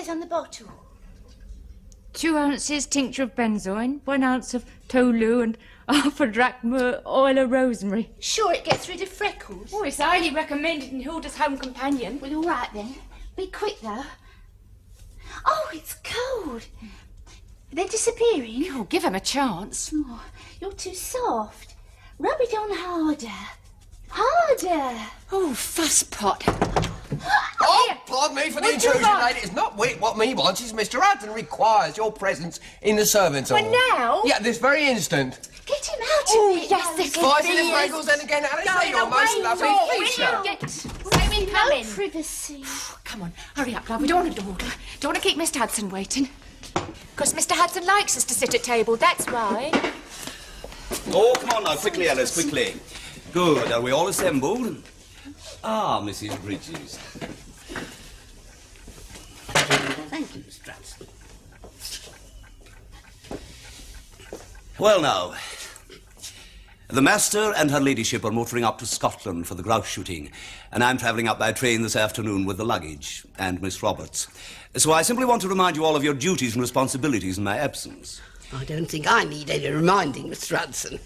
says on the bottle? 2 ounces tincture of benzoin, 1 ounce of tolu and half a drachma oil of rosemary. Sure it gets rid of freckles? Oh, it's highly recommended in Hilda's Home Companion. Well, all right then. Be quick, though. Oh, it's cold. They're disappearing. Oh, give him a chance. Oh, you're too soft. Rub it on harder. Harder. Oh, fusspot. Oh, pardon me for the intrusion, lady. It's not what me wants. It's Mr. Hudson requires your presence in the servants' hall. Well, now? Yeah, this very instant. Get him out of it. Yes, this Spicy the freckles, then again, Alice, they're your most lovely feature. No privacy. Come on, hurry up, love. We don't want to dawdle. Don't want to keep Mr. Hudson waiting. Because Mr. Hudson likes us to sit at table, that's why. Oh, come on now, quickly, Alice, quickly. Good, are we all assembled? Ah, Mrs. Bridges. Thank you, Mr. Hudson. Well, now, the Master and her ladyship are motoring up to Scotland for the grouse shooting, and I'm travelling up by train this afternoon with the luggage and Miss Roberts. So I simply want to remind you all of your duties and responsibilities in my absence. I don't think I need any reminding, Mr. Hudson.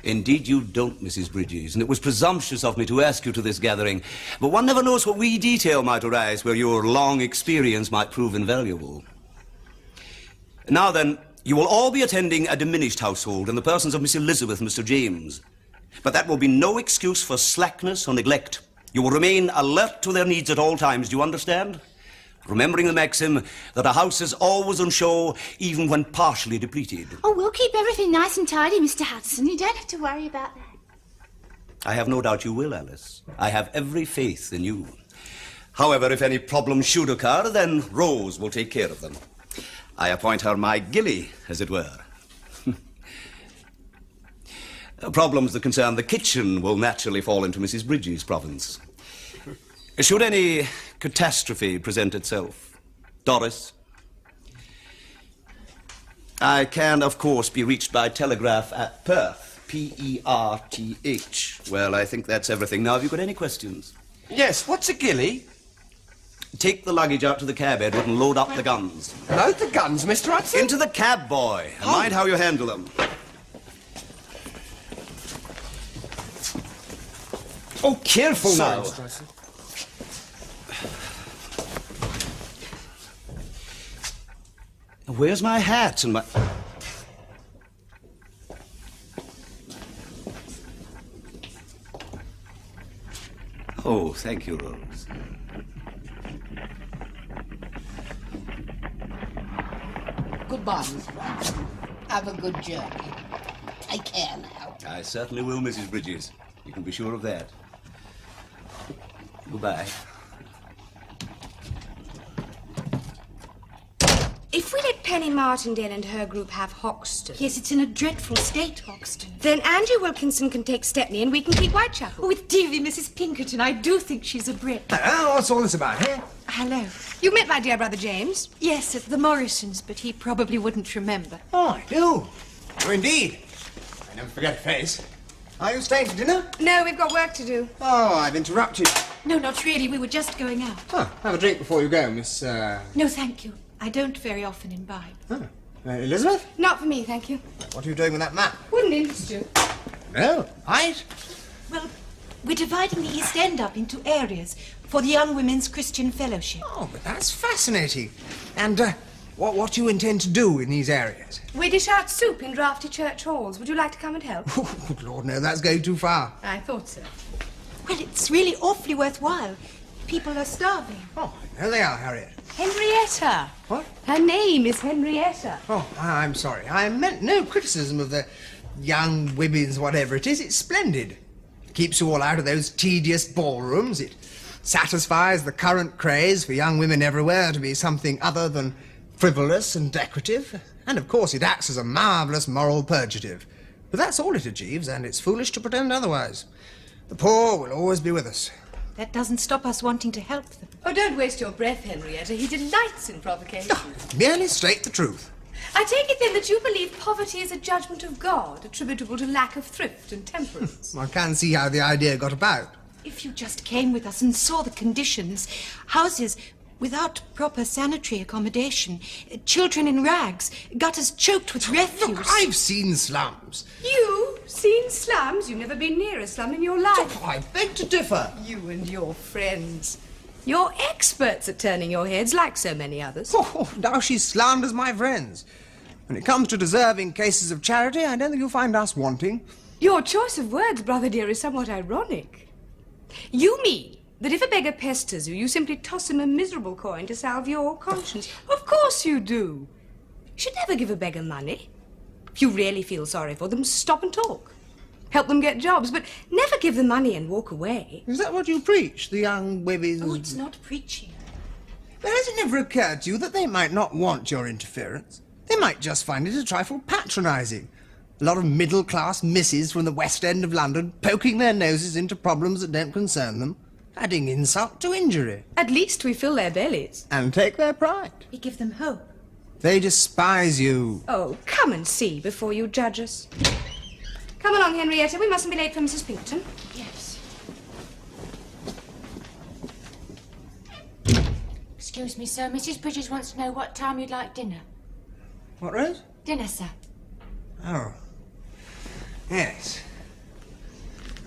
Indeed you don't, Mrs. Bridges, and it was presumptuous of me to ask you to this gathering, but one never knows what wee detail might arise where your long experience might prove invaluable. Now then, you will all be attending a diminished household in the persons of Miss Elizabeth and Mr. James. But that will be no excuse for slackness or neglect. You will remain alert to their needs at all times, do you understand? Remembering the maxim that a house is always on show, even when partially depleted. Oh, we'll keep everything nice and tidy, Mr. Hudson. You don't have to worry about that. I have no doubt you will, Alice. I have every faith in you. However, if any problems should occur, then Rose will take care of them. I appoint her my gilly, as it were. Problems that concern the kitchen will naturally fall into Mrs. Bridges' province. Should any catastrophe present itself, Doris, I can, of course, be reached by telegraph at Perth, P-E-R-T-H. Well, I think that's everything. Now, have you got any questions? Yes, what's a gilly? Take the luggage out to the cab, Edward, and load up the guns. Load the guns, Mr. Hudson? Into the cab, boy, and mind how you handle them. Oh, careful now. Mr. Hudson. Where's my hat and my... Oh, thank you, Rose. Goodbye, Mr. Hudson. Have a good journey. Take care now. I certainly will, Mrs. Bridges. You can be sure of that. Goodbye. If we let Penny Martindale and her group have Hoxton... Yes, it's in a dreadful state, Hoxton. Then Andrew Wilkinson can take Stepney and we can keep Whitechapel. With dearie Mrs. Pinkerton, I do think she's a Brit. What's all this about, eh? Hello. You met my dear brother James? Yes, at the Morrisons, but he probably wouldn't remember. Oh, I do. Oh, indeed. I never forget a face. Are you staying for dinner? No, we've got work to do. Oh, I've interrupted. No, not really. We were just going out. Oh, have a drink before you go, Miss, No, thank you. I don't very often imbibe. Oh. Elizabeth? Not for me, thank you. What are you doing with that map? Wouldn't interest you. No, right. Well, we're dividing the East End up into areas for the Young Women's Christian Fellowship. Oh, but that's fascinating. And, what do you intend to do in these areas? We dish out soup in drafty church halls. Would you like to come and help? Oh, good Lord, no, that's going too far. I thought so. Well, it's really awfully worthwhile. People are starving. Oh, there they are, Harriet. Henrietta. What? Her name is Henrietta. Oh, I'm sorry. I meant no criticism of the young women's whatever it is. It's splendid. It keeps you all out of those tedious ballrooms. It satisfies the current craze for young women everywhere to be something other than frivolous and decorative. And, of course, it acts as a marvellous moral purgative. But that's all it achieves, and it's foolish to pretend otherwise. The poor will always be with us. That doesn't stop us wanting to help them. Oh, don't waste your breath, Henrietta. He delights in provocation. Oh, merely state the truth. I take it then that you believe poverty is a judgment of God, attributable to lack of thrift and temperance. I can see how the idea got about. If you just came with us and saw the conditions, houses Without proper sanitary accommodation, children in rags, gutters choked with refuse. Look, I've seen slums. You seen slums? You've never been near a slum in your life. Oh, I beg to differ. You and your friends. You're experts at turning your heads like so many others. Oh, now she slanders my friends. When it comes to deserving cases of charity, I don't think you'll find us wanting. Your choice of words, brother dear, is somewhat ironic. You mean that if a beggar pesters you, you simply toss him a miserable coin to salve your conscience? Of course you do. You should never give a beggar money. If you really feel sorry for them, stop and talk. Help them get jobs, but never give them money and walk away. Is that what you preach, the young women's... Oh, it's not preaching. But has it never occurred to you that they might not want your interference? They might just find it a trifle patronising. A lot of middle-class misses from the West End of London poking their noses into problems that don't concern them, adding insult to injury. At least we fill their bellies. And take their pride. We give them hope. They despise you. Oh, come and see before you judge us. Come along, Henrietta. We mustn't be late for Mrs. Pinkerton. Yes. Excuse me, sir. Mrs. Bridges wants to know what time you'd like dinner. What, Rose? Dinner, sir. Oh. Yes.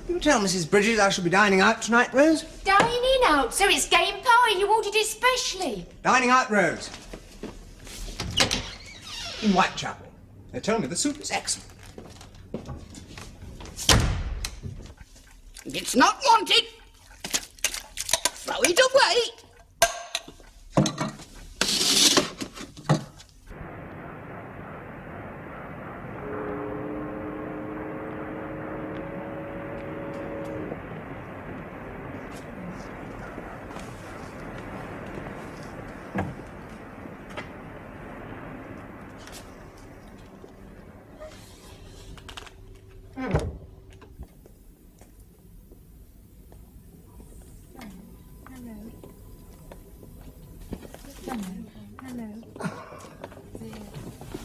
You tell Mrs. Bridges I shall be dining out tonight, Rose? Dining out, sir. It's game pie. You ordered it specially. Dining out, Rose. In Whitechapel. They told me the soup is excellent. It's not wanted. Throw it away.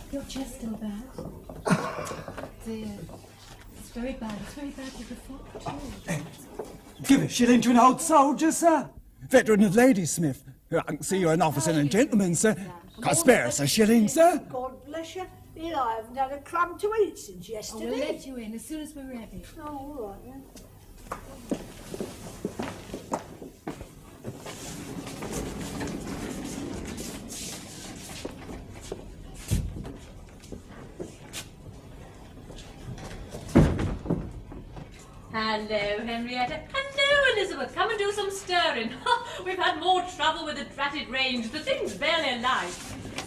Your chest still bad? Dear. It's very bad. It's very bad with the fog, too. Give a shilling to an old soldier, sir. Veteran of Ladysmith. I can see you're an officer and gentleman, sir. Can't spare us a shilling, sir. God bless you. You know, I haven't had a crumb to eat since yesterday. We'll let you in as soon as we're ready. Oh, all right, then. Hello, Henrietta. Hello, Elizabeth. Come and do some stirring. We've had more trouble with the dratted range. The thing's barely alive.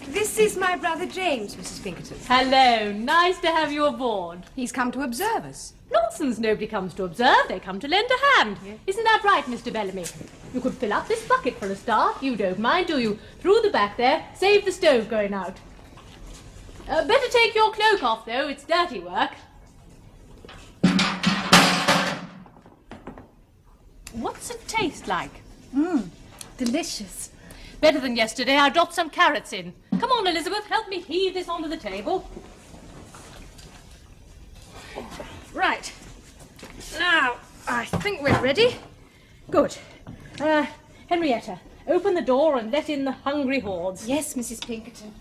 This is my brother James, Mrs. Pinkerton. Hello. Nice to have you aboard. He's come to observe us. Nonsense. Nobody comes to observe. They come to lend a hand. Yeah. Isn't that right, Mr. Bellamy? You could fill up this bucket for a start. You don't mind, do you? Through the back there. Save the stove going out. Better take your cloak off, though. It's dirty work. What's it taste like? Delicious. Better than yesterday. I dropped some carrots in. Come on, Elizabeth, help me heave this onto the table. Right. Now, I think we're ready. Good. Henrietta, open the door and let in the hungry hordes. Yes, Mrs. Pinkerton.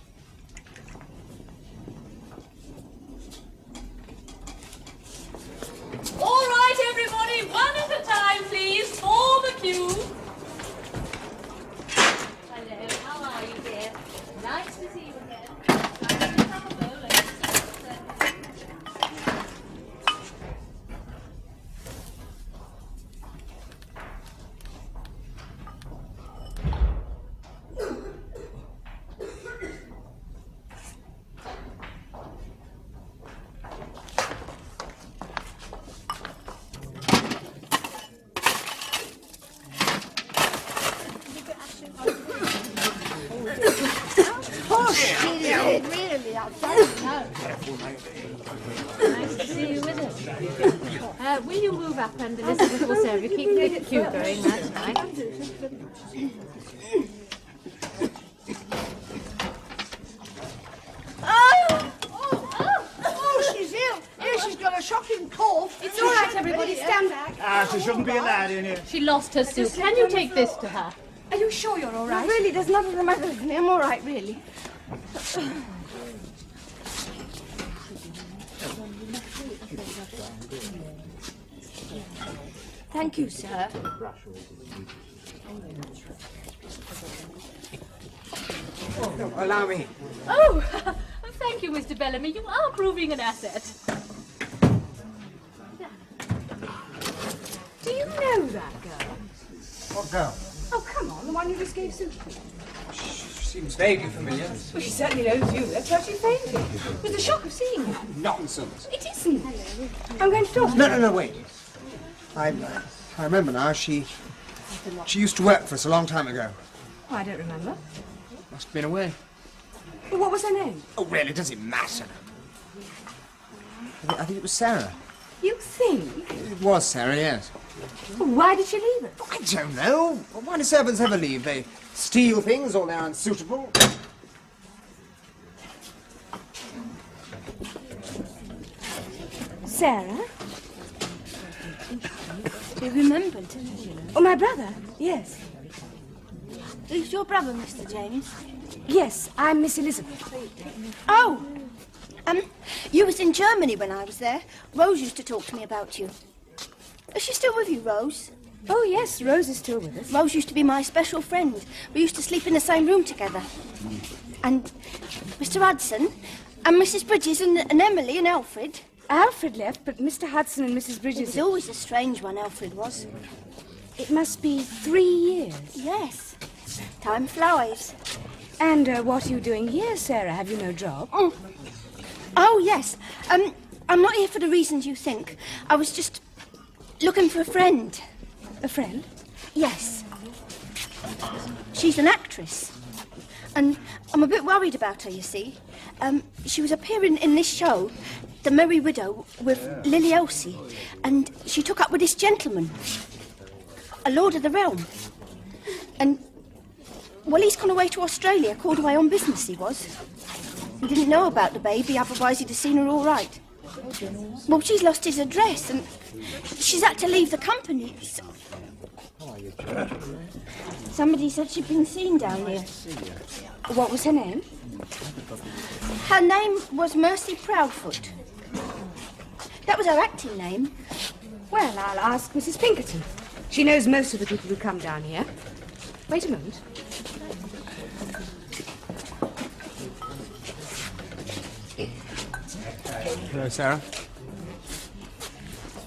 All right, everybody, one at a time, please. Form a queue. Hello, how are you, dear? Nice to see you again. Nice to have a bowl and Really, I don't know. nice to see you with us. Will you move up and Elizabeth will serve you? Keep the queue going, that's nice. Oh, she's ill. Here, she's got a shocking cough. It's all right, everybody. Stand back. She shouldn't be allowed in here. She lost her soup. Can you take this to her? Are you you sure you're all right? No, really, there's nothing the matter with me. I'm all right, really. Thank you, sir. Oh, no, allow me. Oh, thank you, Mr. Bellamy. You are proving an asset. Do you know that girl? What girl? Oh, come on, the one you just gave soup to. Seems vaguely familiar. Well, she certainly knows you. That's why she fainted. It was the shock of seeing you. Nonsense. It isn't. I'm going to talk to No, her. no, no, wait. I remember now. She used to work for us a long time ago. Oh, I don't remember. Must have been away. Well, what was her name? Oh, really? Does it matter? I think it was Sarah. You think? It was Sarah, yes. Well, why did she leave us? I don't know. Why do servants ever leave? They steal things or they're unsuitable. Sarah? You remembered? Oh, my brother? Yes. Who's your brother, Mr. James? Yes, I'm Miss Elizabeth. Oh! You was in Germany when I was there. Rose used to talk to me about you. Is she still with you, Rose? Oh, yes, Rose is still with us. Rose used to be my special friend. We used to sleep in the same room together. And Mr. Hudson, and Mrs. Bridges, and Emily, and Alfred. Alfred left, but Mr. Hudson and Mrs. It Bridges... was always a strange one, Alfred was. It must be 3 years. Yes. Time flies. And what are you doing here, Sarah? Have you no job? Oh, yes. I'm not here for the reasons you think. I was just looking for a friend. A friend? Yes. She's an actress. And I'm a bit worried about her, you see. She was appearing in this show, The Merry Widow, with Lily Elsie. And she took up with this gentleman, a lord of the realm. And, well, he's gone away to Australia, called away on business, he was. He didn't know about the baby, otherwise he'd have seen her all right. Well, she's lost his address, and she's had to leave the company. Somebody said she'd been seen down here. What was her name? Her name was Mercy Proudfoot. That was her acting name. Well, I'll ask Mrs. Pinkerton. She knows most of the people who come down here. Wait a moment. Hello, Sarah.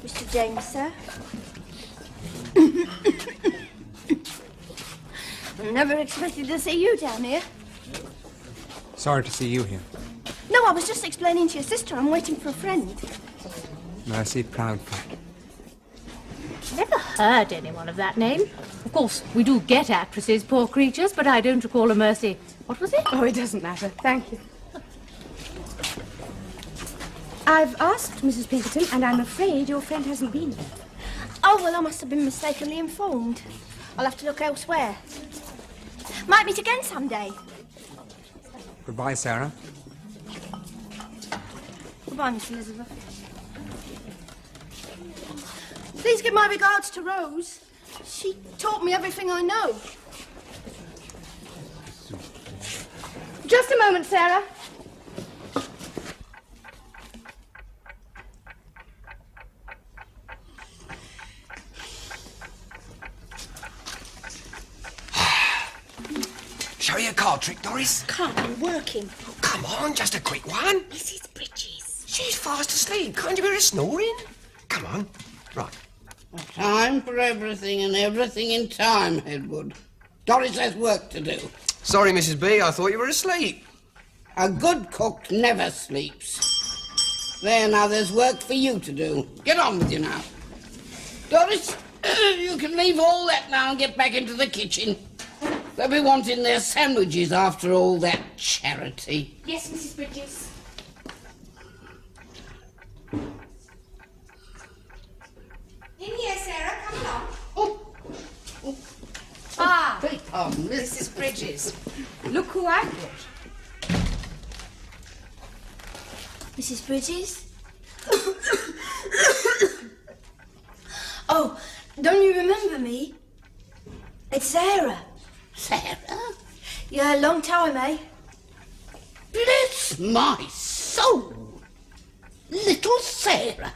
Mr. James, sir. I never expected to see you down here. Sorry to see you here. No, I was just explaining to your sister I'm waiting for a friend. Mercy Proudfoot. Never heard anyone of that name. Of course, we do get actresses, poor creatures, but I don't recall a Mercy. What was it? Oh, it doesn't matter. Thank you. I've asked Mrs. Pinkerton, and I'm afraid your friend hasn't been here. Oh, well, I must have been mistakenly informed. I'll have to look elsewhere. Might meet again someday. Goodbye, Sarah. Goodbye, Miss Elizabeth. Please give my regards to Rose. She taught me everything I know. Just a moment, Sarah. Show you a card trick, Doris? Can't be working. Oh, come on, just a quick one. Mrs. Bridges. She's fast asleep. Can't you hear her snoring? Come on. Right. A time for everything and everything in time, Edward. Doris has work to do. Sorry, Mrs. B, I thought you were asleep. A good cook never sleeps. There, now, there's work for you to do. Get on with you now. Doris, you can leave all that now and get back into the kitchen. They'll be wanting their sandwiches after all that charity. Yes, Mrs. Bridges. In here, Sarah. Come along. Oh, Ah, beg pardon, Mrs. Bridges. Look who I brought. Mrs. Bridges? Oh, don't you remember me? It's Sarah. Sarah? Yeah, a long time, eh? Bless my soul! Little Sarah!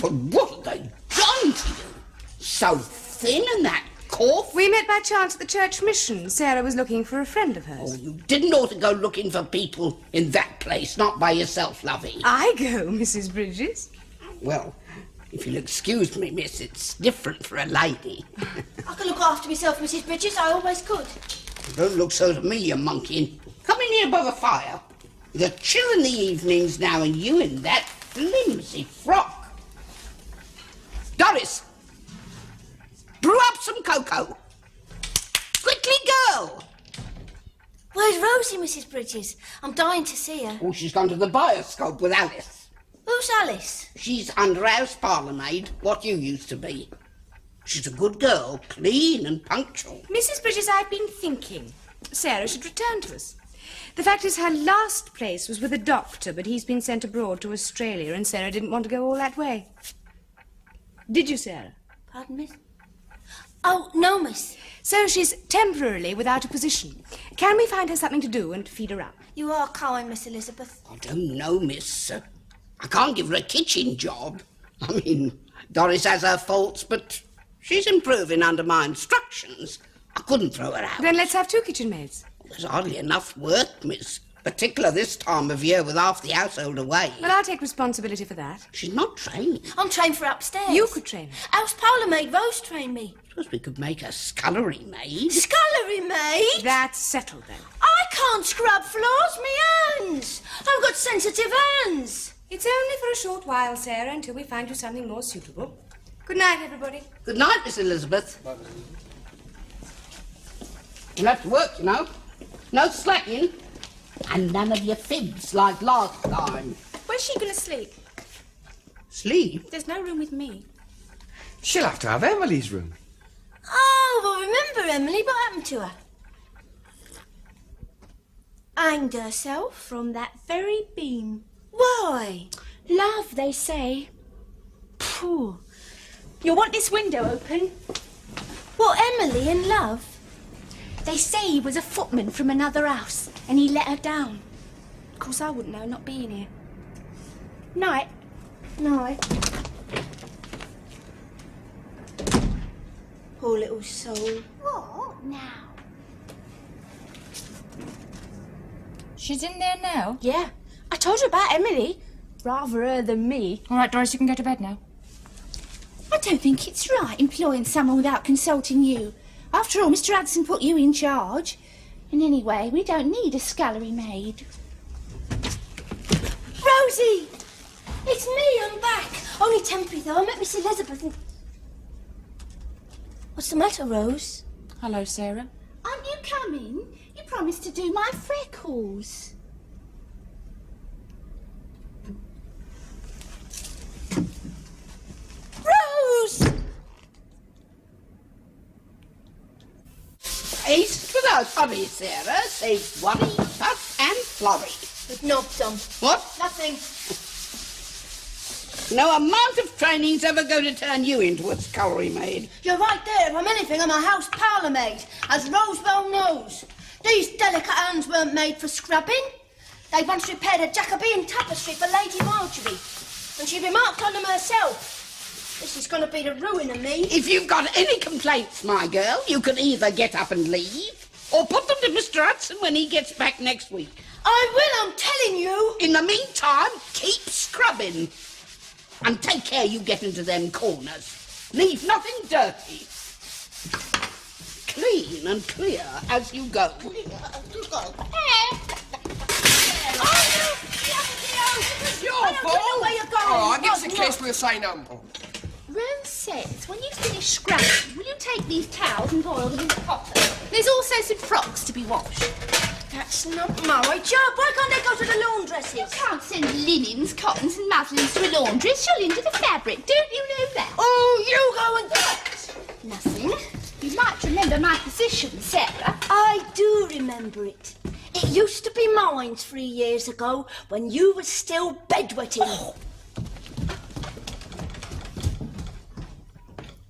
But what have they done to you? So thin and that cough? We met by chance at the church mission. Sarah was looking for a friend of hers. Oh, you didn't ought to go looking for people in that place, not by yourself, lovey. I go, Mrs. Bridges. Well, if you'll excuse me, miss, it's different for a lady. I can look after myself, Mrs. Bridges. I always could. Don't look so to me, you monkey. Come in here by the fire. With a chill in the evenings now, and you in that flimsy frock. Doris, brew up some cocoa. Quickly, girl. Where's Rosie, Mrs. Bridges? I'm dying to see her. Oh, she's gone to the bioscope with Alice. Who's Alice? She's under-house parlour-maid, what you used to be. She's a good girl, clean and punctual. Mrs. Bridges, I've been thinking. Sarah should return to us. The fact is, her last place was with a doctor, but he's been sent abroad to Australia, and Sarah didn't want to go all that way. Did you, Sarah? Pardon, miss? Oh, no, miss. So she's temporarily without a position. Can we find her something to do and feed her up? You are kind, Miss Elizabeth. I don't know, miss. I can't give her a kitchen job. I mean, Doris has her faults, but she's improving under my instructions. I couldn't throw her out. Then let's have 2 kitchen maids. There's hardly enough work, miss. Particular this time of year with half the household away. Well, I'll take responsibility for that. She's not trained. I'm trained for upstairs. You could train her. House parlour-maid Rose trained me. Suppose we could make a scullery maid. Scullery maid? That's settled, then. I can't scrub floors, me hands. I've got sensitive hands. It's only for a short while, Sarah, until we find you something more suitable. Good night, everybody. Good night, Miss Elizabeth. You'll have to work, you know. No slacking. And none of your fibs like last time. Where's she going to sleep? Sleep? There's no room with me. She'll have to have Emily's room. Oh, well, remember Emily. What happened to her? Hanged herself? From that very beam. Why? Love, they say. Phew. You'll want this window open. What, Emily in love? They say he was a footman from another house, and he let her down. Of course, I wouldn't know, not being here. Night. Night. Poor little soul. What now? She's in there now? Yeah. I told you about Emily. Rather her than me. All right, Doris, you can go to bed now. I don't think it's right employing someone without consulting you. After all, Mr. Addison put you in charge. And anyway, we don't need a scullery maid. Rosie! It's me, I'm back. Only temporary, though. I met Miss Elizabeth and... What's the matter, Rose? Hello, Sarah. Aren't you coming? You promised to do my freckles. Rose! Haste without hurry, Sarah, save worry, fuss and flurry. With knobs on. What? Nothing. No amount of training's ever going to turn you into a scullery maid. You're right there. If I'm anything, I'm a house parlour maid, as Rose well knows. These delicate hands weren't made for scrubbing. They once repaired a Jacobean tapestry for Lady Marjorie, and she remarked on them herself. This is going to be the ruin of me. If you've got any complaints, my girl, you can either get up and leave, or put them to Mr. Hudson when he gets back next week. I will, I'm telling you. In the meantime, keep scrubbing. And take care you get into them corners. Leave nothing dirty. Clean and clear as you go. It's your fault. Where you're going. All right, give us a kiss, we'll say no more. Rose says, when you finish scrubbing, will you take these towels and boil them in the pot? There's also some frocks to be washed. That's not my job. Why can't they go to the laundresses? You can't send linens, cottons and muslins to a laundress. She'll injure the fabric. Don't you know that? Oh, you go and get. Nothing. You might remember my position, Sarah. I do remember it. It used to be mine 3 years ago when you were still bedwetting. Oh.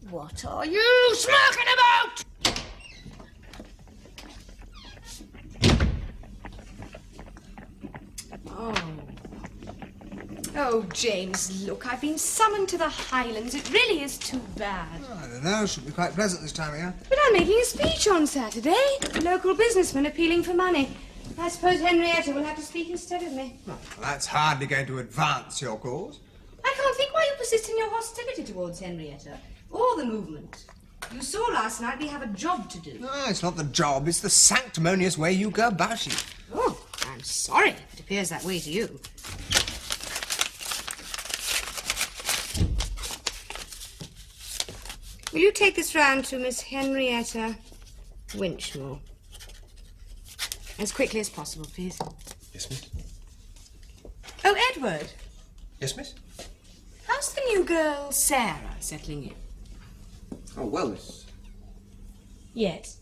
What are you smirking about? Oh, James, look, I've been summoned to the Highlands. It really is too bad. Oh, I don't know. Should be quite pleasant this time of year. But I'm making a speech on Saturday. A local businessman appealing for money. I suppose Henrietta will have to speak instead of me. Well, that's hardly going to advance your cause. I can't think why you persist in your hostility towards Henrietta, or the movement. You saw last night we have a job to do. No, it's not the job, it's the sanctimonious way you go about it. Oh, I'm sorry if it appears that way to you. Will you take this round to Miss Henrietta Winchmore? As quickly as possible, please. Yes, miss. Oh, Edward. Yes, miss? How's the new girl, Sarah, settling in? Oh, well, miss. Yes.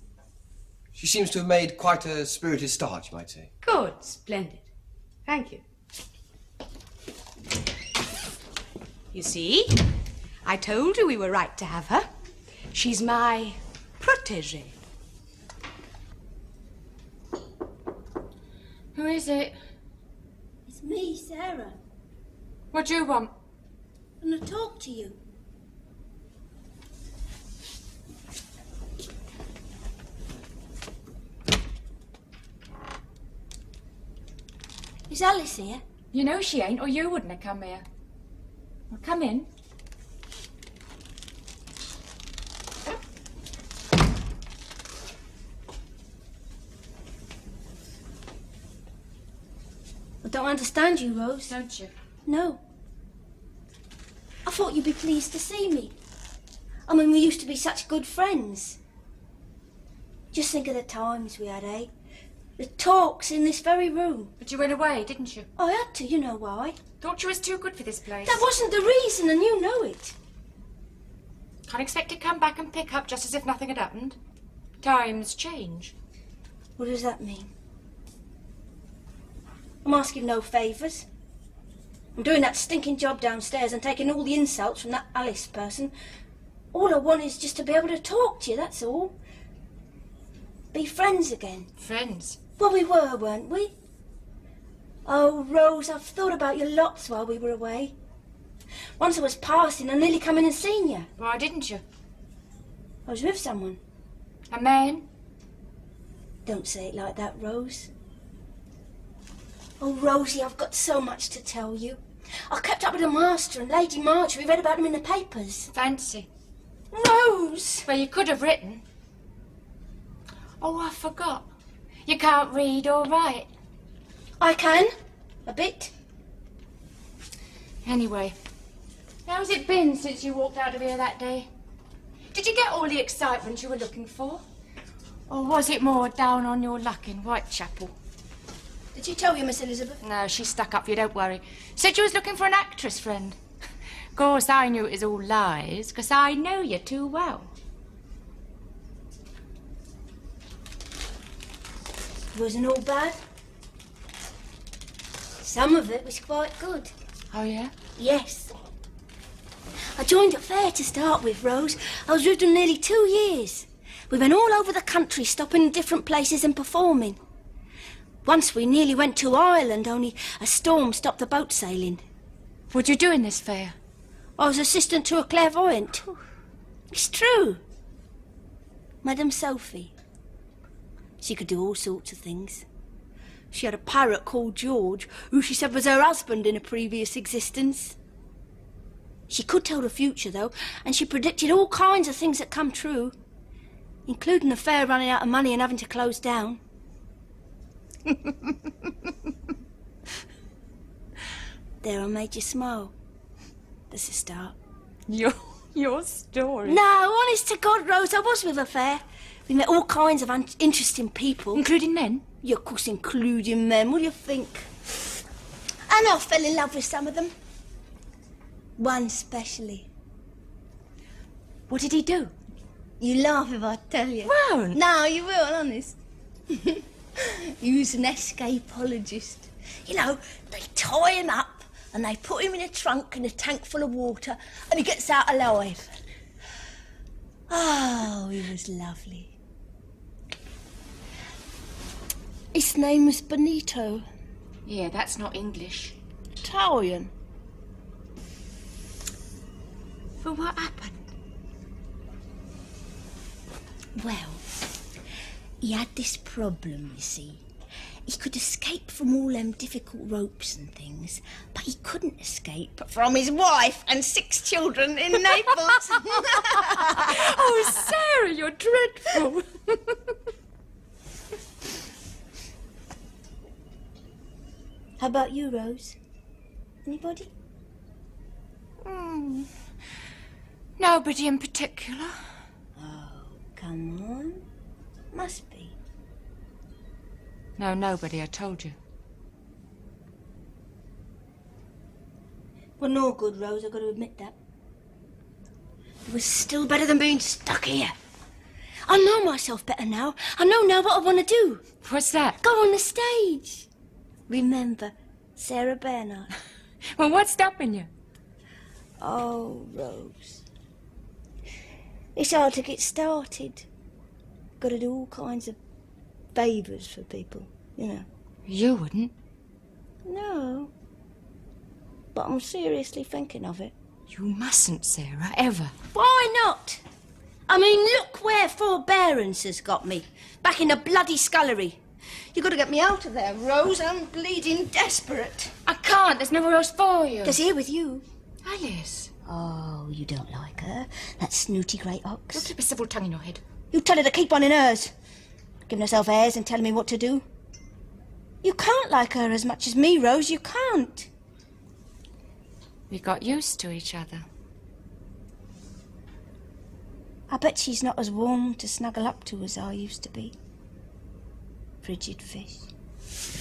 She seems to have made quite a spirited start, you might say. Good. Splendid. Thank you. You see? I told you we were right to have her. She's my protégée. Who is it? It's me, Sarah. What do you want? I want to talk to you. Is Alice here? You know she ain't, or you wouldn't have come here. Well, come in. I don't understand you, Rose. Don't you? No. I thought you'd be pleased to see me. I mean, we used to be such good friends. Just think of the times we had, eh? The talks in this very room. But you went away, didn't you? I had to, you know why. Thought you was too good for this place. That wasn't the reason, and you know it. Can't expect to come back and pick up just as if nothing had happened. Times change. What does that mean? I'm asking no favours. I'm doing that stinking job downstairs and taking all the insults from that Alice person. All I want is just to be able to talk to you, that's all. Be friends again. Friends? Well, we were, weren't we? Oh, Rose, I've thought about you lots while we were away. Once I was passing, I nearly come in and seen you. Why didn't you? I was with someone. A man? Don't say it like that, Rose. Oh, Rosie, I've got so much to tell you. I kept up with the Master and Lady March. We read about them in the papers. Fancy. Rose! Well, you could have written. Oh, I forgot. You can't read or write. I can. A bit. Anyway, how's it been since you walked out of here that day? Did you get all the excitement you were looking for? Or was it more down on your luck in Whitechapel? Did she tell you, Miss Elizabeth? No, she stuck up for you, don't worry. Said you was looking for an actress friend. Of course, I knew it was all lies, because I know you too well. It wasn't all bad. Some of it was quite good. Oh, yeah? Yes. I joined a fair to start with, Rose. I was with them nearly 2 years. We went all over the country, stopping in different places and performing. Once we nearly went to Ireland, only a storm stopped the boat sailing. What'd you do in this fair? I was assistant to a clairvoyant. It's true. Madame Sophie. She could do all sorts of things. She had a parrot called George, who she said was her husband in a previous existence. She could tell the future, though, and she predicted all kinds of things that come true, including the fair running out of money and having to close down. There, I made you smile. That's a start. Your story? No, honest to God, Rose, I was with a fair. We met all kinds of interesting people. Including men? Yeah, of course, including men. What do you think? And I fell in love with some of them. One especially. What did he do? You laugh if I tell you. Won't. No, you will, honest. He was an escapologist. You know, they tie him up and they put him in a trunk in a tank full of water and he gets out alive. Oh, he was lovely. His name was Benito. Yeah, that's not English. Italian. But what happened? Well, he had this problem, you see. He could escape from all them difficult ropes and things, but he couldn't escape from his wife and 6 children in Naples. Oh, Sarah, you're dreadful. How about you, Rose? Anybody? Nobody in particular. Oh, come on. Must be. No, nobody, I told you. Well, no good, Rose, I've got to admit that. It was still better than being stuck here. I know myself better now. I know now what I want to do. What's that? Go on the stage. Remember, Sarah Bernhardt. Well, what's stopping you? Oh, Rose. It's hard to get started. Got to do all kinds of favours for people, you know. You wouldn't. No. But I'm seriously thinking of it. You mustn't, Sarah, ever. Why not? I mean, look where forbearance has got me. Back in the bloody scullery. You've got to get me out of there, Rose. I'm bleeding desperate. I can't. There's nowhere else for you. There's here with you. Alice. Oh, you don't like her? That snooty grey ox. You'll keep a civil tongue in your head. You tell her to keep on in hers. Giving herself airs and telling me what to do. You can't like her as much as me, Rose. You can't. We got used to each other. I bet she's not as warm to snuggle up to as I used to be. Frigid fish.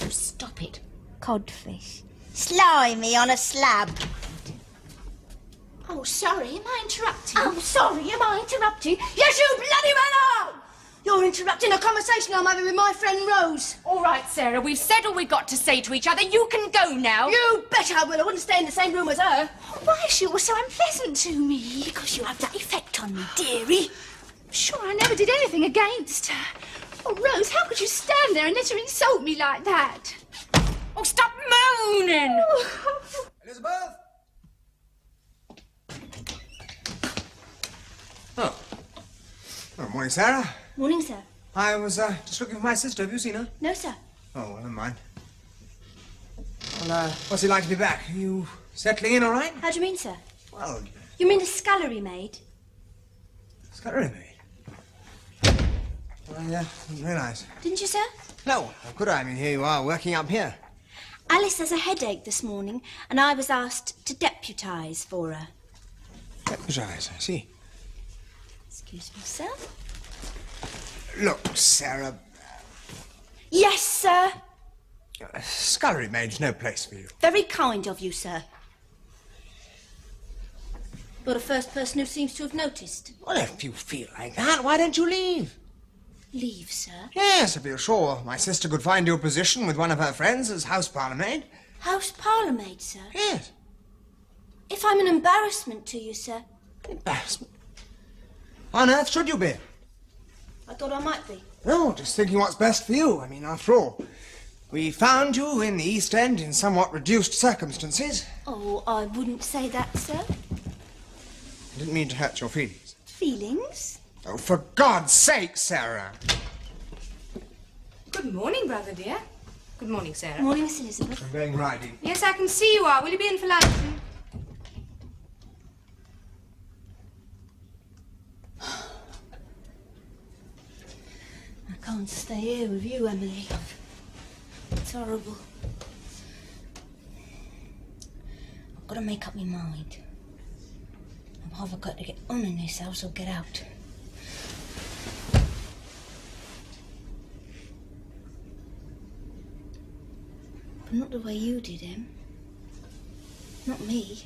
Oh, stop it. Codfish. Slimy on a slab. Oh, sorry, am I interrupting? Oh, sorry, am I interrupting? Yes, you bloody well are! You're interrupting a conversation I'm having with my friend Rose. All right, Sarah, we've said all we got to say to each other. You can go now. You bet I will. I wouldn't stay in the same room as her. Why is she always so unpleasant to me? Because you have that effect on me, dearie. I'm sure I never did anything against her. Oh, Rose, how could you stand there and let her insult me like that? Oh, stop moaning! Elizabeth? Oh, morning, Sarah. Morning, sir. I was just looking for my sister. Have you seen her? No, sir. Oh, well, never mind. Well, what's it like to be back? Are you settling in all right? How do you mean, sir? Well, You mean the scullery maid? scullery maid. I didn't realise. Didn't you, sir? No, how could I? I mean, here you are, working up here. Alice has a headache this morning, and I was asked to deputise for her. Deputise, I see. Excuse me, sir. Look, Sarah, Yes, sir. scullery maid's no place for you. Very kind of you, sir. You're the first person who seems to have noticed. Well, if you feel like that, why don't you leave? Leave, sir? Yes, if you're sure my sister could find you a position with one of her friends as house parlour maid. House parlour maid, sir? Yes. If I'm an embarrassment to you, sir. Embarrassment? Why on earth should you be? I thought I might be. No, just thinking what's best for you. I mean, after all, we found you in the East End in somewhat reduced circumstances. Oh, I wouldn't say that, sir. I didn't mean to hurt your feelings. Feelings? Oh, for God's sake, Sarah! Good morning, brother dear. Good morning, Sarah. Morning, Miss Elizabeth. I'm going riding. Yes, I can see you are. Will you be in for luncheon? I can't stay here with you, Emily. It's horrible. I've got to make up my mind. I've either got to get on in this house or get out. But not the way you did, Em. Not me.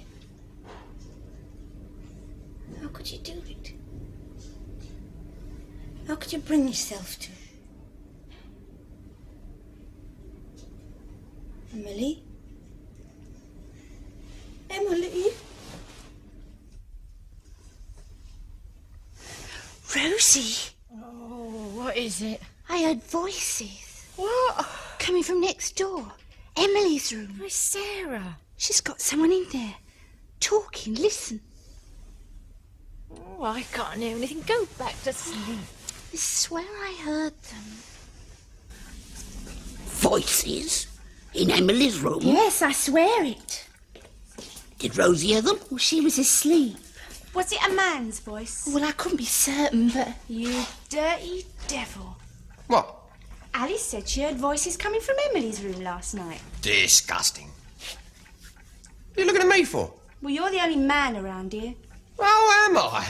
How could you do it? How could you bring yourself to? Emily? Emily? Rosie, Oh, what is it? I heard voices. What? Coming from next door. Emily's room. Where's Sarah? She's got someone in there. Talking, listen. Oh, I can't hear anything. Go back to sleep. I swear I heard them. Voices? In Emily's room? Yes, I swear it. Did Rose hear them? Well, she was asleep. Was it a man's voice? Well, I couldn't be certain, but... You dirty devil. What? Alice said she heard voices coming from Emily's room last night. Disgusting. What are you looking at me for? Well, you're the only man around here. Oh, am I?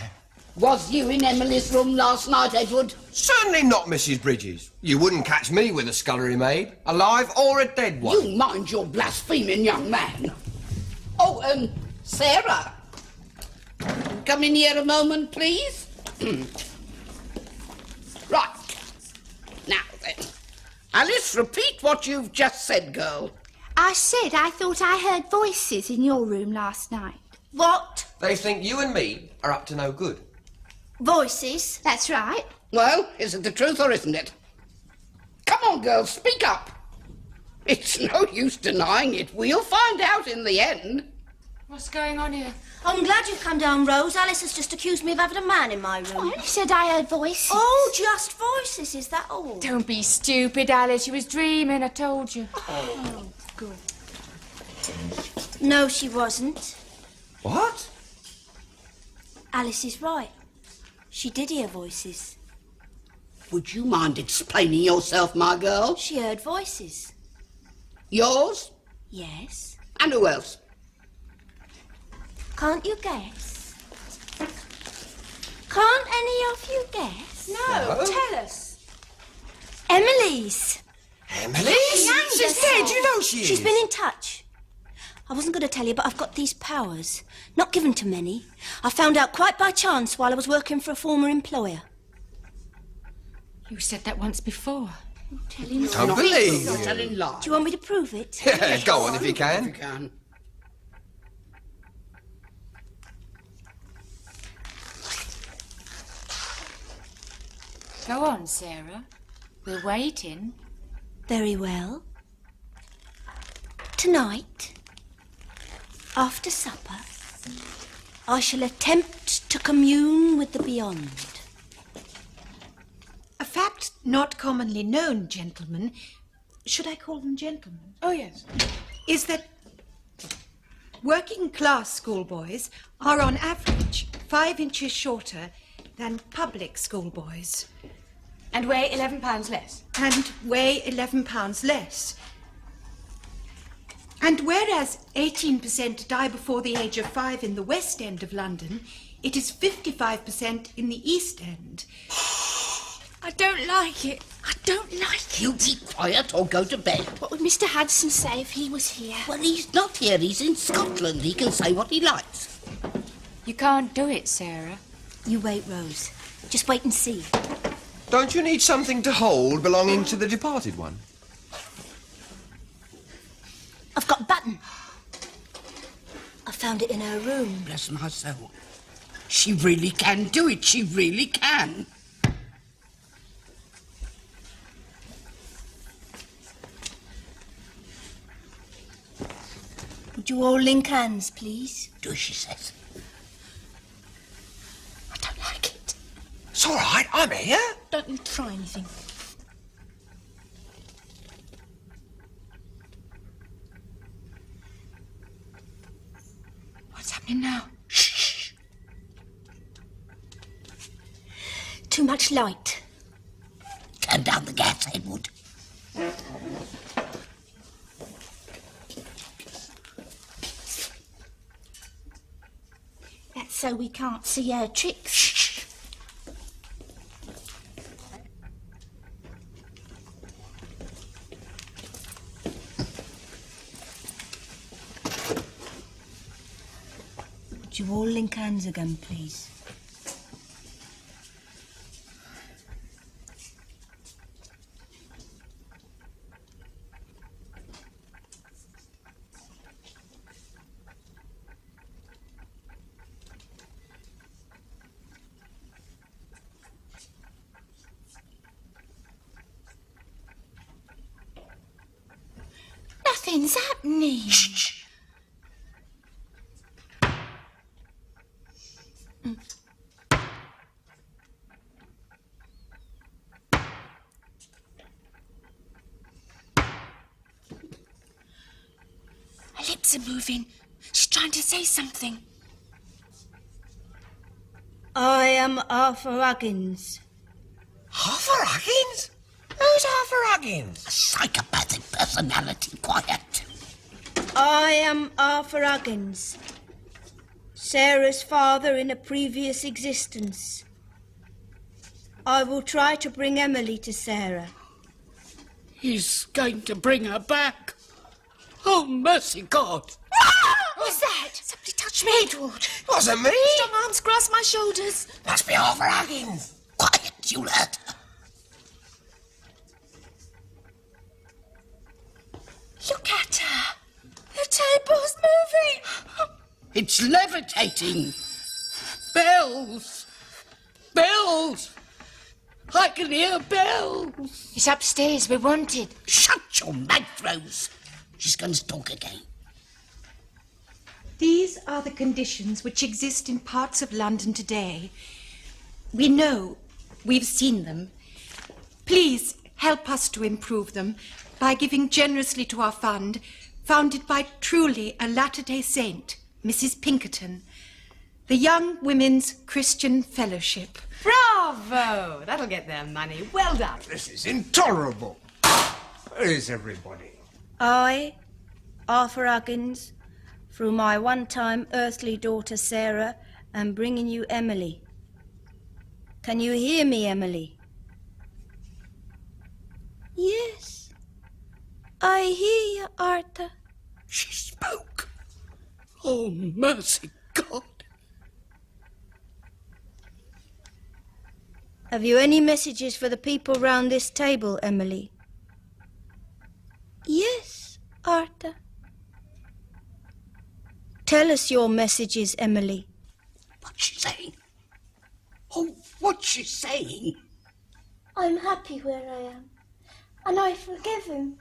Was you in Emily's room last night, Edward? Certainly not, Mrs. Bridges. You wouldn't catch me with a scullery maid, alive or a dead one. You mind your blaspheming young man. Oh, Sarah. Come in here a moment, please. Right. Now then. Alice, repeat what you've just said, girl. I said I thought I heard voices in your room last night. What? They think you and me are up to no good. Voices? That's right. Well, is it the truth or isn't it? Come on, girls, speak up. It's no use denying it. We'll find out in the end. What's going on here? I'm glad you've come down, Rose. Alice has just accused me of having a man in my room. I only said I heard voices. Oh, just voices, is that all? Don't be stupid, Alice. She was dreaming, I told you. Oh, good. No, she wasn't. What? Alice is right. She did hear voices. Would you mind explaining yourself, my girl? She heard voices. Yours? Yes. And who else? Can't you guess? Can't any of you guess? No, tell us. Emily's. Emily? She's dead, you know she is. She's been in touch. I wasn't going to tell you, but I've got these powers. Not given to many. I found out quite by chance while I was working for a former employer. You said that once before. Telling lies. Don't believe You're you. telling lies. Do you want me to prove it? Yeah, go on if you If can. you can. Go on, Sarah. We're waiting. Very well. Tonight, after supper, I shall attempt to commune with the beyond. A fact not commonly known, gentlemen, should I call them gentlemen? Oh, yes. Is that working-class schoolboys are on average 5 inches shorter than public schoolboys. And weigh 11 pounds less. And weigh 11 pounds less. And whereas 18% die before the age of 5 in the West End of London, it is 55% in the East End. I don't like it. I don't like it. You be quiet or go to bed. What would Mr. Hudson say if he was here? Well, he's not here. He's in Scotland. He can say what he likes. You can't do it, Sarah. You wait, Rose. Just wait and see. Don't you need something to hold belonging to the departed one? I've got a button. I found it in her room. Bless my soul. She really can do it. She really can. Would you all link hands, please? Do as she says. I don't like it. It's all right, I'm here. Don't you try anything. What's happening now? Shh. Too much light. Turn down the gas, Edward. That's so we can't see her tricks. Would you all link hands again, please? Nothing's happening. lights are moving. She's trying to say something. I am Arthur Huggins. Arthur Huggins? Who's Arthur Huggins? A psychopathic personality, quiet. I am Arthur Huggins, Sarah's father in a previous existence. I will try to bring Emily to Sarah. He's going to bring her back. Oh, mercy God. What's that? Somebody touched me, Edward. Wasn't me. Strong arms grasp my shoulders. Must be Arthur Huggins. Quiet, you'll hurt her. Look at her. The table's moving. It's levitating. Bells. Bells. I can hear bells. It's upstairs. We're wanted. Shut your mouth, Rose. She's going to talk again. These are the conditions which exist in parts of London today. We know, we've seen them. Please help us to improve them by giving generously to our fund, founded by truly a Latter-day Saint, Mrs. Pinkerton, the Young Women's Christian Fellowship. Bravo! That'll get their money. Well done. This is intolerable. Where is everybody? I, Arthur Huggins, through my one-time earthly daughter Sarah, am bringing you Emily. Can you hear me, Emily? Yes, I hear you, Arthur. She spoke. Oh, mercy God. Have you any messages for the people round this table, Emily? Yes, Arthur. Tell us your messages, Emily. What's she saying? Oh, what's she saying? I'm happy where I am, and I forgive him.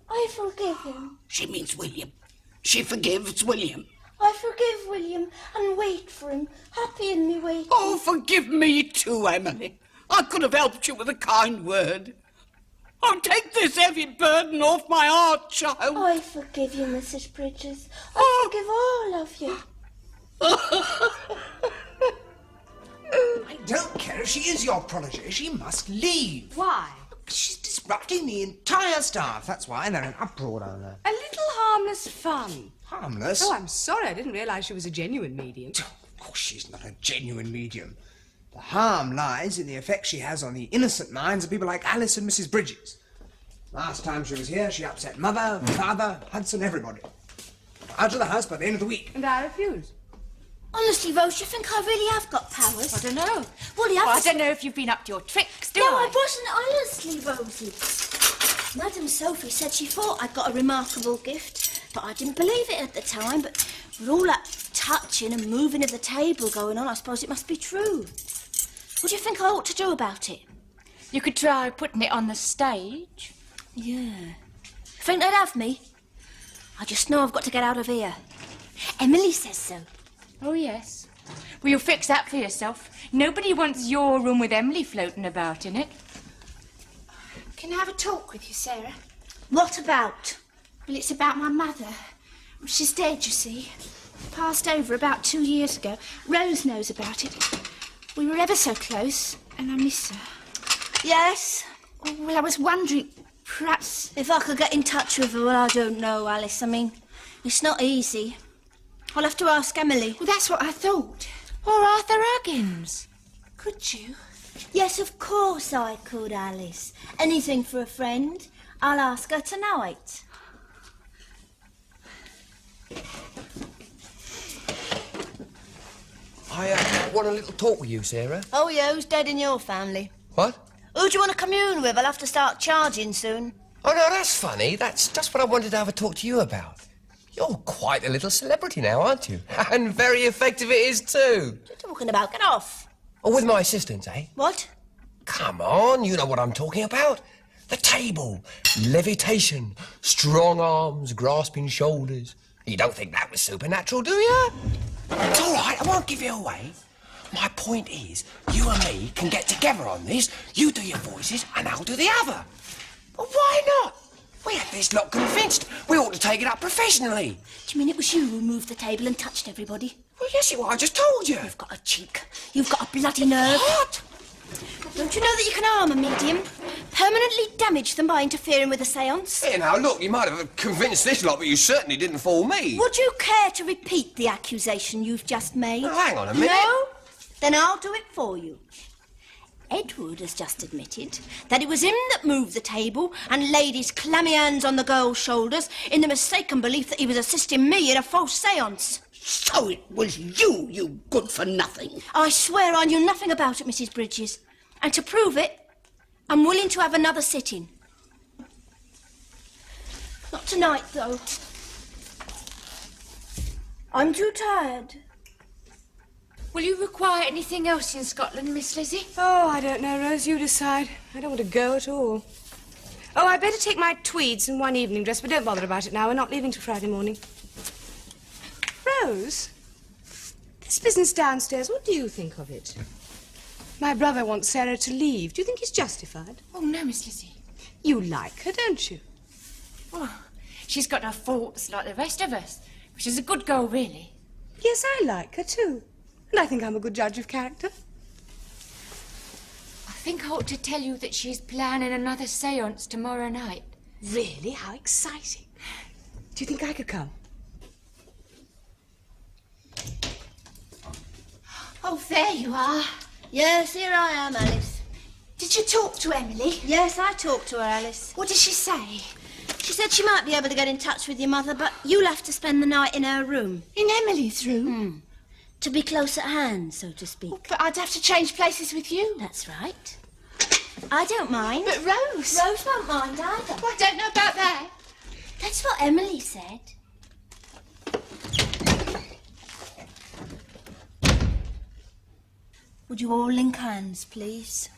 I forgive him. She means William. She forgives William. I forgive William and wait for him, happy in me waiting. Oh, forgive me too, Emily. I could have helped you with a kind word. Oh, take this heavy burden off my heart, child. I forgive you, Mrs. Bridges. I forgive all of you. I don't care if she is your protege. She must leave. Why? She's disrupting the entire staff. That's why they're in uproar down there. A little harmless fun. Harmless? Oh, I'm sorry. I didn't realise she was a genuine medium. Of course she's not a genuine medium. The harm lies in the effect she has on the innocent minds of people like Alice and Mrs. Bridges. Last time she was here, she upset Mother, Father, Hudson, everybody. Out of the house by the end of the week. And I refuse. Honestly, Rose, you think I really have got powers? I don't know. Well, you I have don't know if you've been up to your tricks, do No, I? I wasn't, honestly, Rosie. Madam Sophie said she thought I'd got a remarkable gift, but I didn't believe it at the time. But with all that touching and moving of the table going on, I suppose it must be true. What do you think I ought to do about it? You could try putting it on the stage. Yeah. Think they'd have me? I just know I've got to get out of here. Emily says so. Oh, yes. Well, you'll fix that for yourself. Nobody wants your room with Emily floating about in it. Can I have a talk with you, Sarah? What about? Well, it's about my mother. She's dead, you see. Passed over about 2 years ago. Rose knows about it. We were ever so close, and I miss her. Yes? Well, I was wondering, perhaps... If I could get in touch with her, well, I don't know, Alice. I mean, it's not easy. I'll have to ask Emily. Well, that's what I thought. Or Arthur Huggins. Could you? Yes, of course I could, Alice. Anything for a friend. I'll ask her tonight. I want a little talk with you, Sarah. Oh, yeah, who's dead in your family? What? Who do you want to commune with? I'll have to start charging soon. Oh, no, that's funny. That's just what I wanted to have a talk to you about. You're quite a little celebrity now, aren't you? And very effective it is, too. What are you talking about? Get off. Oh, with my assistants, eh? What? Come on, you know what I'm talking about. The table, levitation, strong arms, grasping shoulders. You don't think that was supernatural, do you? It's all right, I won't give you away. My point is, you and me can get together on this. You do your voices and I'll do the other. But why not? We had this lot convinced. We ought to take it up professionally. Do you mean it was you who moved the table and touched everybody? Well, yes, it was. I just told you. You've got a cheek. You've got a bloody nerve. What? Don't you know that you can harm a medium? Permanently damage them by interfering with a séance? Yeah, now, look, you might have convinced this lot, but you certainly didn't fool me. Would you care to repeat the accusation you've just made? Oh, hang on a minute. No? Then I'll do it for you. Edward has just admitted that it was him that moved the table and laid his clammy hands on the girl's shoulders in the mistaken belief that he was assisting me in a false séance. So it was you, you good-for-nothing. I swear I knew nothing about it, Mrs. Bridges. And to prove it, I'm willing to have another sitting. Not tonight, though. I'm too tired. Will you require anything else in Scotland, Miss Lizzie? Oh, I don't know, Rose. You decide. I don't want to go at all. Oh, I better take my tweeds and one evening dress, but don't bother about it now. We're not leaving till Friday morning. Rose, this business downstairs, what do you think of it? My brother wants Sarah to leave. Do you think he's justified? Oh, no, Miss Lizzie. You like her, don't you? Well, she's got her faults like the rest of us. But she's a good girl, really. Yes, I like her, too. And I think I'm a good judge of character. I think I ought to tell you that she's planning another séance tomorrow night. Really? How exciting. Do you think I could come? Oh, there you are. Yes, here I am, Alice. Did you talk to Emily? Yes, I talked to her, Alice. What did she say? She said she might be able to get in touch with your mother, but you'll have to spend the night in her room. In Emily's room? To be close at hand, so to speak. Oh, but I'd have to change places with you. That's right. I don't mind. But Rose... Rose won't mind either. Well, I don't know about that. That's what Emily said. Would you all link hands, please?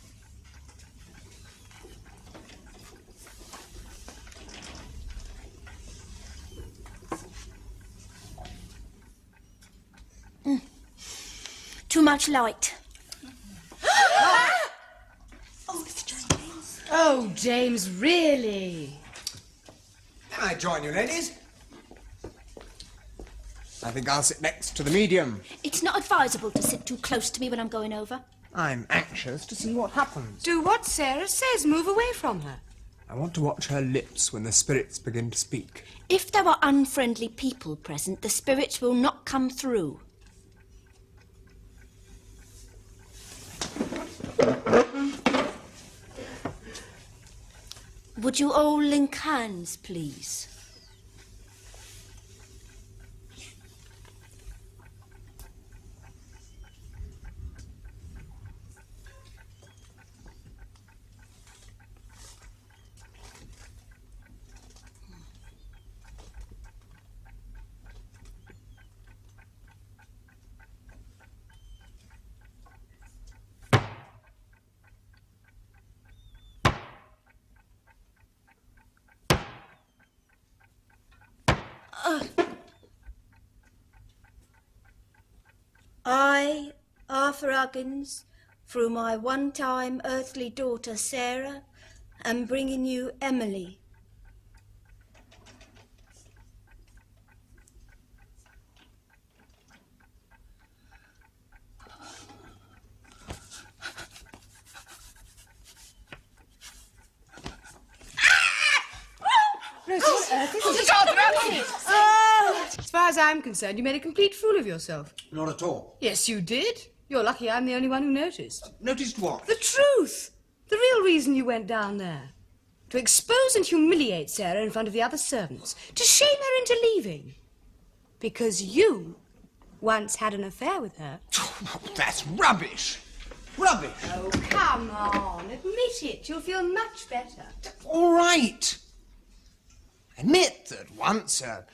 Too much light. Oh, Mr. James. Oh, James, really? Can I join you, ladies? I think I'll sit next to the medium. It's not advisable to sit too close to me when I'm going over. I'm anxious to see what happens. Do what Sarah says. Move away from her. I want to watch her lips when the spirits begin to speak. If there are unfriendly people present, the spirits will not come through. Would you all link hands, please? I, Arthur Huggins, through my one-time earthly daughter Sarah, am bringing you Emily. As far as I'm concerned, you made a complete fool of yourself. Not at all. Yes, you did. You're lucky I'm the only one who noticed. Noticed what? The truth. The real reason you went down there. To expose and humiliate Sarah in front of the other servants. To shame her into leaving. Because you once had an affair with her. That's rubbish. Rubbish. Oh, come on. Admit it. You'll feel much better. All right. Admit that once, a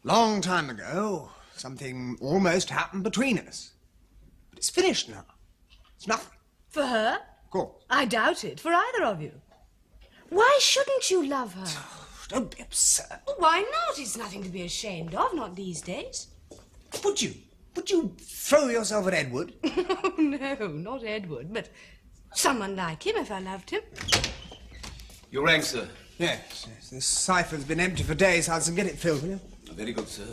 long time ago, something almost happened between us. But it's finished now. It's nothing. For her? Of course. I doubt it. For either of you. Why shouldn't you love her? Don't be absurd. Well, why not? It's nothing to be ashamed of, not these days. Would you? Would you throw yourself at Edward? Oh, no, not Edward, but someone like him if I loved him. You rang, sir. Yes, yes. This siphon's been empty for days, Hudson. Get it filled, will you? Very good, sir.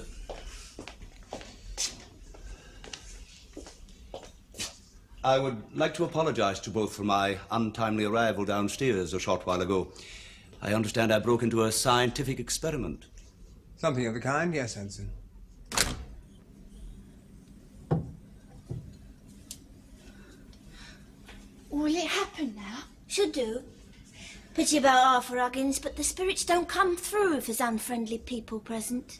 I would like to apologize to both for my untimely arrival downstairs a short while ago. I understand I broke into a scientific experiment. Something of the kind, yes, Hudson. Will it happen now? Should do. Pity about Arthur Huggins, but the spirits don't come through if there's unfriendly people present.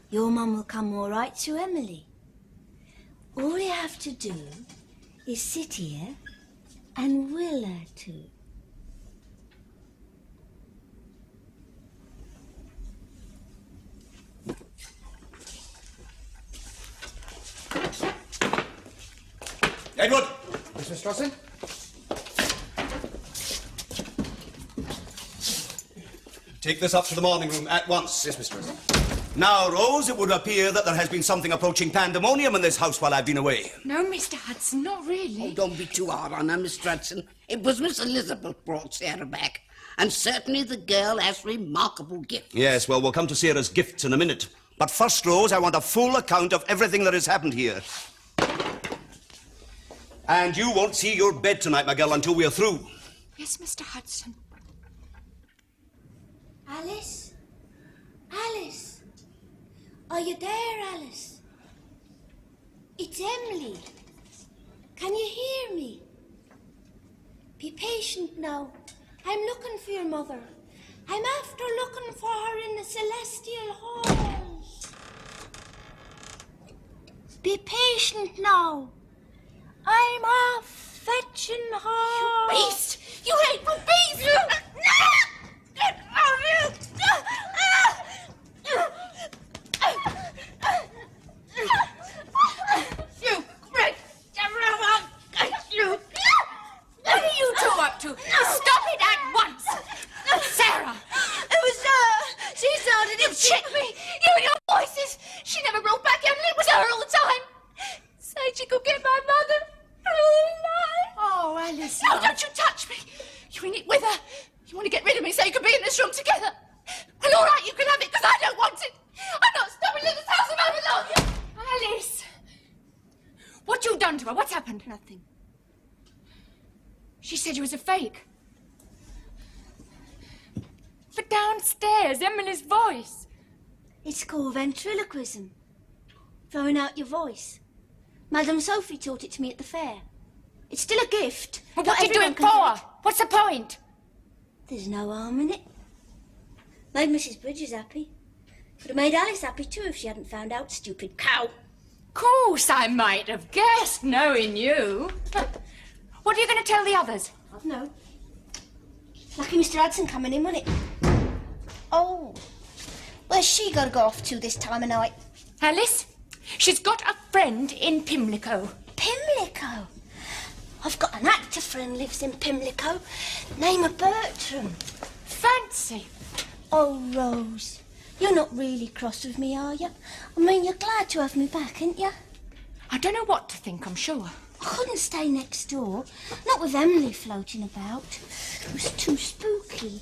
Your mum will come all right to Emily. All you have to do is sit here and will her to. Edward! Mr. Strawson? Take this up to the morning room at once. Yes, Mr. Strawson. Now, Rose, it would appear that there has been something approaching pandemonium in this house while I've been away. No, Mr. Hudson, not really. Oh, don't be too hard on her, Mr. Hudson. It was Miss Elizabeth brought Sarah back. And certainly the girl has remarkable gifts. Yes, well, we'll come to Sarah's gifts in a minute. But first, Rose, I want a full account of everything that has happened here. And you won't see your bed tonight, my girl, until we're through. Yes, Mr. Hudson. Alice? Alice? Are you there, Alice? It's Emily. Can you hear me? Be patient now. I'm looking for your mother. I'm after looking for her in the celestial halls. Be patient now. I'm off fetching her. You beast! You hateful beast! Get out of here! You great devil! You! What are you two up to? Stop it at once! Sarah! It was her! She started to check me! You and your voices! She never wrote back, Emily. It was her all the time! Said she could get my mother. Oh, Alice. No, don't you touch me! You're in it with her. You want to get rid of me so you can be in this room together? Well, all right, you can have it, because I don't want it. I'm not stopping in this house if I belong here. Alice! What you done to her? What's happened? Nothing. She said you was a fake. But downstairs, Emily's voice. It's called ventriloquism. Throwing out your voice. Madame Sophie taught it to me at the fair. It's still a gift. Well, Not what do you do everyone it can do for? What's the point? There's no harm in it. Made Mrs. Bridges happy. Could have made Alice happy too if she hadn't found out, stupid cow. Course I might have guessed, knowing you. What are you going to tell the others? I don't know. Lucky Mr. Hudson coming in, wasn't it? Oh, where's she got to go off to this time of night? Alice, she's got a friend in Pimlico. Pimlico? I've got an actor friend lives in Pimlico. Name of Bertram. Fancy. Oh, Rose, you're not really cross with me, are you? I mean, you're glad to have me back, ain't you? I don't know what to think, I'm sure. I couldn't stay next door. Not with Emily floating about. It was too spooky.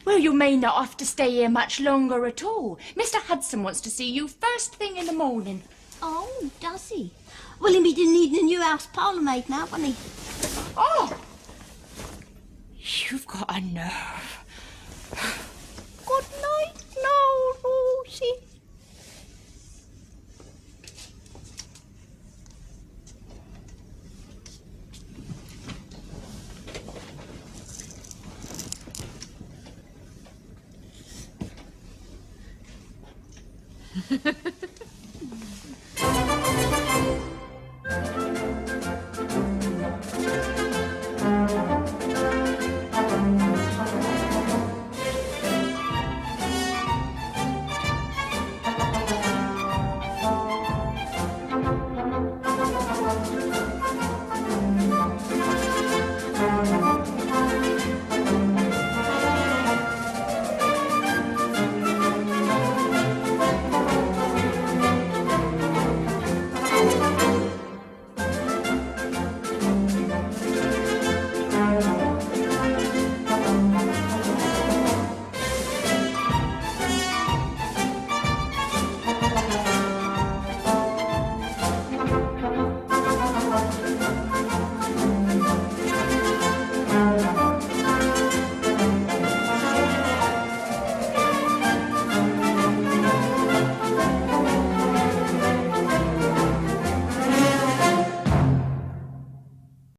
Well, you may not have to stay here much longer at all. Mr. Hudson wants to see you first thing in the morning. Oh, does he? Well, he didn't need a new house parlour maid now, wouldn't he? Oh! You've got a nerve. Good night now, Rosie.